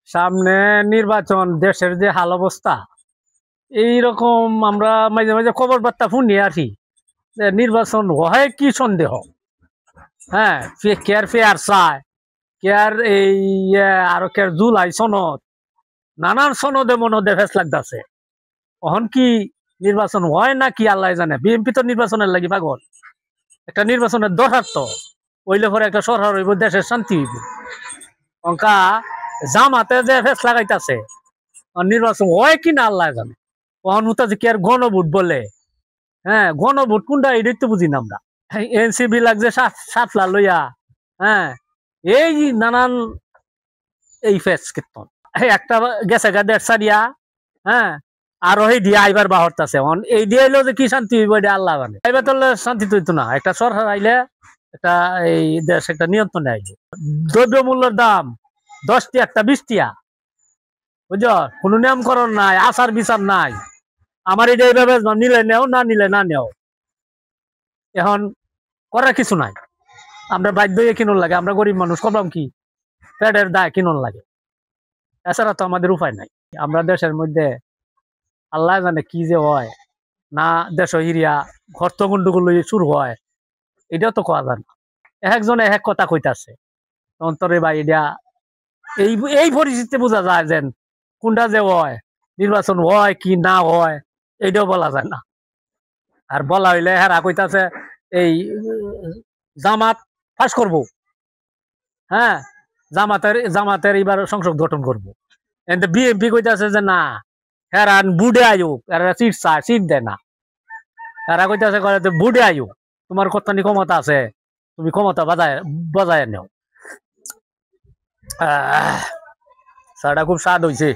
সামনে নির্বাচন, দেশের যে হাল অবস্থা, এইরকম আমরা মাঝে মাঝে খবর বার্তা শুনি আসি যে নির্বাচন হয় কি সন্দেহ। হ্যাঁ, কেয়ার ফেয়ার চায়, কেয়ার এই আরো কেয়ার জুলাই সনদ, নানান সনদে মনদে ফেস লাগতেছে। এখন কি নির্বাচন হয় না কি আল্লাহ জানে। বিএনপি তো নির্বাচনের লাগি পাগল। একটা নির্বাচনের দরকার তো, ওইলে পরে একটা সরকার হইব, দেশের শান্তি হইব। অঙ্কা জামাতে যে ফেস লাগাইতেছে, নির্বাচন হয় কি না আল্লাহ জানে। তখন উঠাছে কি আর গণভোট বলে। হ্যাঁ, গণভোট কোনটা এটাই তো বুঝি না আমরা। এনসিবি লাগছে সাতলা লইয়া। হ্যাঁ, এই নানান এই ফেস কীর্তন একটা গেছে গা 1.5 সারিয়া। হ্যাঁ, আর ওই দিয়ে আইবার বাহরতাছে। এই দিয়ে এলো যে কি শান্তি হইব এটা আল্লাহ জানে। আইবার তো শান্তি তো না, একটা সরকার আইলে একটা এই দেশ একটা নিয়ন্ত্রণে আইবে। দ্রব্য মূল্যের দাম 10 টিয়া একটা 20 টিয়া, বুঝছো? কোনো নিয়মকরণ নাই, আচার বিচার নাই। আমার এটা এইভাবে নিলে নেও, না নিলে না নেও। এখন করার কিছু নাই, আমরা বাধ্য হয়ে কিনুন লাগে। আমরা গরিব মানুষ, করলাম কি, পেটের দায় কিনুন লাগে। এছাড়া তো আমাদের উপায় নাই। আমরা দেশের মধ্যে আল্লাহ জানে কি যে হয় না, দেশ হিরিয়া ঘর্ত গন্ডগোল শুরু হয়, এটাও তো কোয়া যায় না। একজনে এক কথা কইতাছে অন্তরে বা এটা এই এই পরিস্থিতিতে বোঝা যায় যে কোনটা যে হয়, নির্বাচন হয় কি না হয় এটাও বলা যায় না। আর বলা হইলে হেরা কইতাছে এই জামাত ফাঁস করব। হ্যাঁ, জামাতের এবার সংসদ গঠন করবো। এতে বিএনপি কইতাছে যে না, হেরা বুড়ে আয়ুক, এরা সিট চায়, সিট দেয় না। এরা কইতাছে করে বুড়ে আয়ুক, তোমার কতখানি ক্ষমতা আছে, তুমি ক্ষমতা বাজায় নেও। চাটা খুব স্বাদ হয়েছে।